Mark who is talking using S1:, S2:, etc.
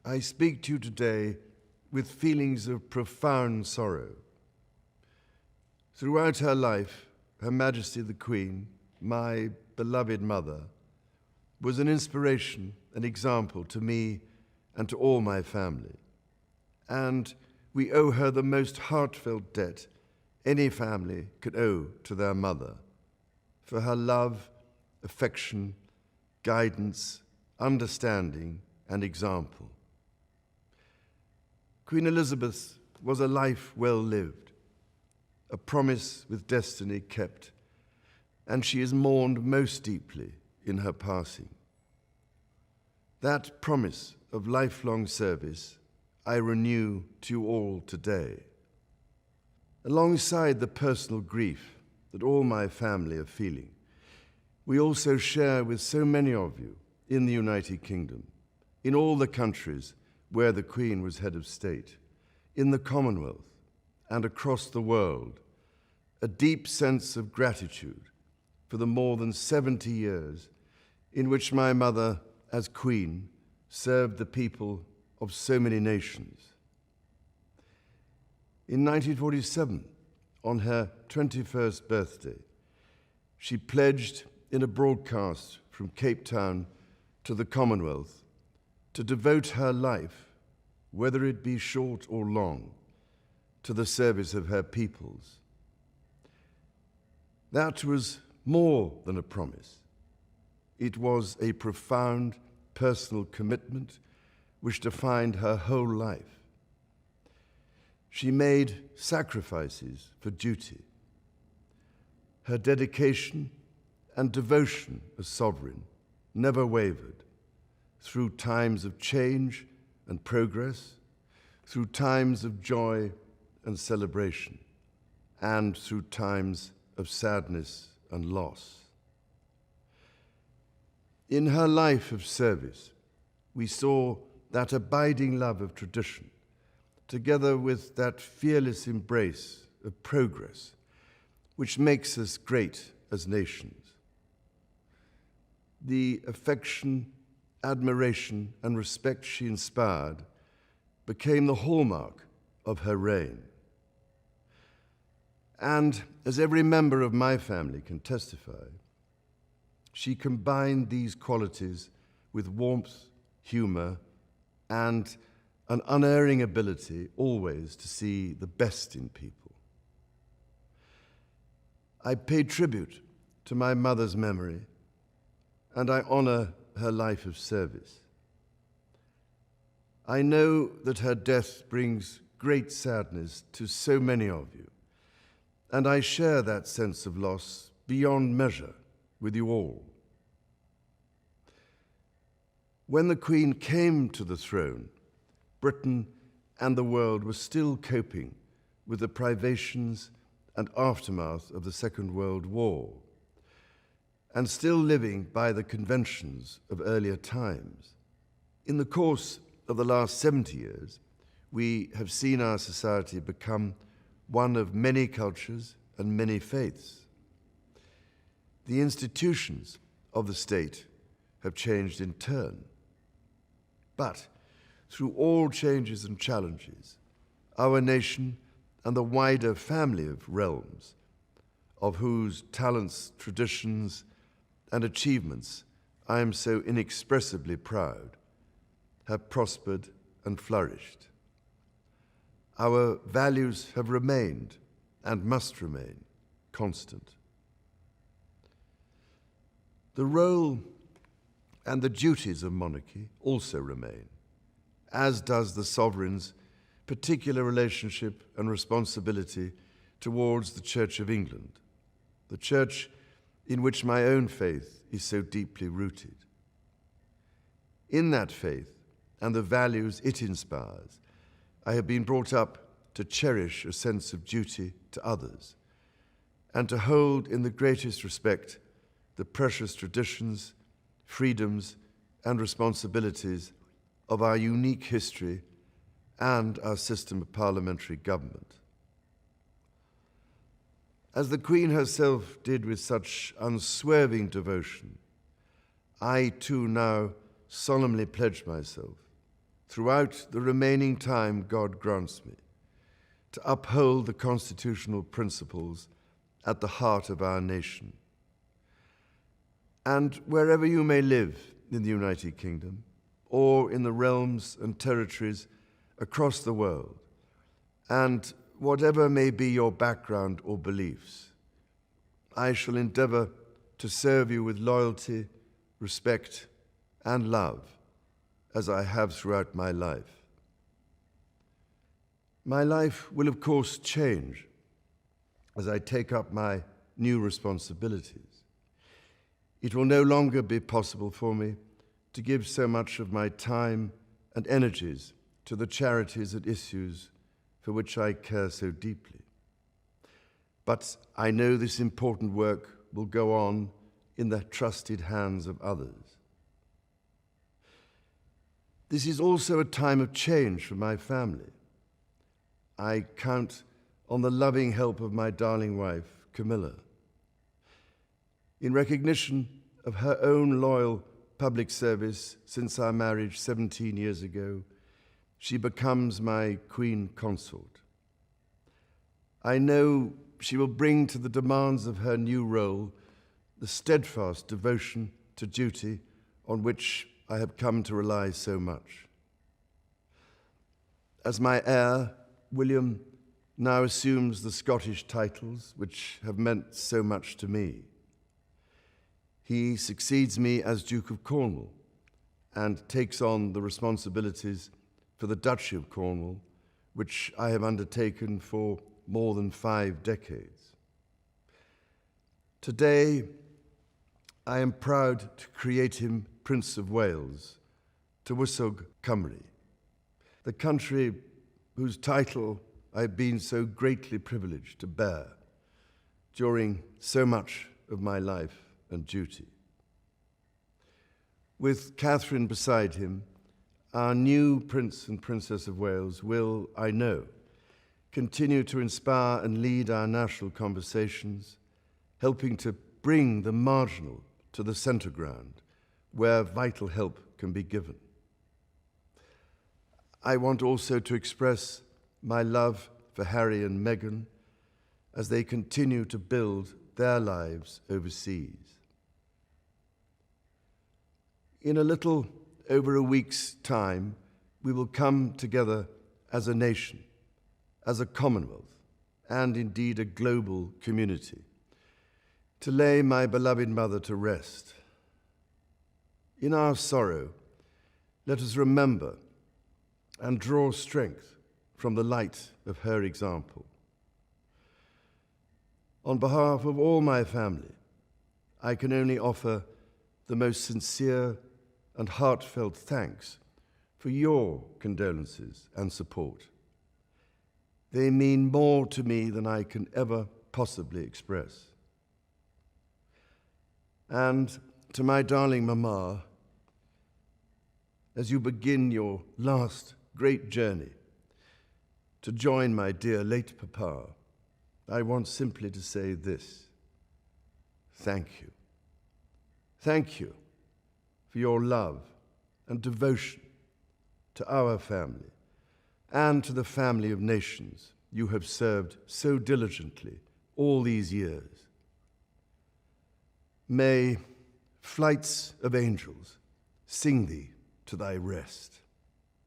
S1: I speak to you today with feelings of profound sorrow. Throughout her life, Her Majesty the Queen, my beloved mother, was an inspiration, an example to me and to all my family. And we owe her the most heartfelt debt any family could owe to their mother, for her love, affection, guidance, understanding, and example. Queen Elizabeth was a life well lived, a promise with destiny kept, and she is mourned most deeply in her passing. That promise of lifelong service I renew to you all today. Alongside the personal grief that all my family are feeling, we also share with so many of you in the United Kingdom, in all the countries where the Queen was head of state, in the Commonwealth and across the world, a deep sense of gratitude for the more than 70 years in which my mother, as Queen, served the people of so many nations. In 1947, on her 21st birthday, she pledged in a broadcast from Cape Town to the Commonwealth to devote her life, whether it be short or long, to the service of her peoples. That was more than a promise. It was a profound personal commitment which defined her whole life. She made sacrifices for duty. Her dedication and devotion as sovereign never wavered through times of change and progress, through times of joy and celebration, and through times of sadness and loss. In her life of service, we saw that abiding love of tradition, together with that fearless embrace of progress, which makes us great as nations. The affection, admiration, and respect she inspired became the hallmark of her reign. And as every member of my family can testify, she combined these qualities with warmth, humor, and an unerring ability always to see the best in people. I pay tribute to my mother's memory, and I honor her life of service. I know that her death brings great sadness to so many of you, and I share that sense of loss beyond measure with you all. When the Queen came to the throne, Britain and the world were still coping with the privations and aftermath of the Second World War, and still living by the conventions of earlier times. In the course of the last 70 years, we have seen our society become one of many cultures and many faiths. The institutions of the state have changed in turn. But through all changes and challenges, our nation and the wider family of realms, of whose talents, traditions, and achievements I am so inexpressibly proud, have prospered and flourished. Our values have remained and must remain constant. The role and the duties of monarchy also remain, as does the sovereign's particular relationship and responsibility towards the Church of England, the church in which my own faith is so deeply rooted. In that faith and the values it inspires, I have been brought up to cherish a sense of duty to others and to hold in the greatest respect the precious traditions, freedoms, and responsibilities of our unique history and our system of parliamentary government. As the Queen herself did with such unswerving devotion, I too now solemnly pledge myself, throughout the remaining time God grants me, to uphold the constitutional principles at the heart of our nation. And wherever you may live in the United Kingdom, or in the realms and territories across the world, and whatever may be your background or beliefs, I shall endeavor to serve you with loyalty, respect, and love, as I have throughout my life. My life will, of course, change as I take up my new responsibilities. It will no longer be possible for me to give so much of my time and energies to the charities and issues for which I care so deeply. But I know this important work will go on in the trusted hands of others. This is also a time of change for my family. I count on the loving help of my darling wife, Camilla. In recognition of her own loyal public service since our marriage 17 years ago, she becomes my Queen Consort. I know she will bring to the demands of her new role the steadfast devotion to duty on which I have come to rely so much. As my heir, William now assumes the Scottish titles which have meant so much to me. He succeeds me as Duke of Cornwall and takes on the responsibilities for the Duchy of Cornwall, which I have undertaken for more than 5 decades. Today, I am proud to create him Prince of Wales, Tywysog Cymru, the country whose title I've been so greatly privileged to bear during so much of my life and duty. With Catherine beside him, our new Prince and Princess of Wales will, I know, continue to inspire and lead our national conversations, helping to bring the marginal to the centre ground, where vital help can be given. I want also to express my love for Harry and Meghan as they continue to build their lives overseas. In a little over a week's time, we will come together as a nation, as a commonwealth, and indeed a global community, to lay my beloved mother to rest. In our sorrow, let us remember and draw strength from the light of her example. On behalf of all my family, I can only offer the most sincere and heartfelt thanks for your condolences and support. They mean more to me than I can ever possibly express. And to my darling Mama, as you begin your last great journey to join my dear late Papa, I want simply to say this: thank you. Thank you for your love and devotion to our family and to the family of nations you have served so diligently all these years. May flights of angels sing thee to thy rest.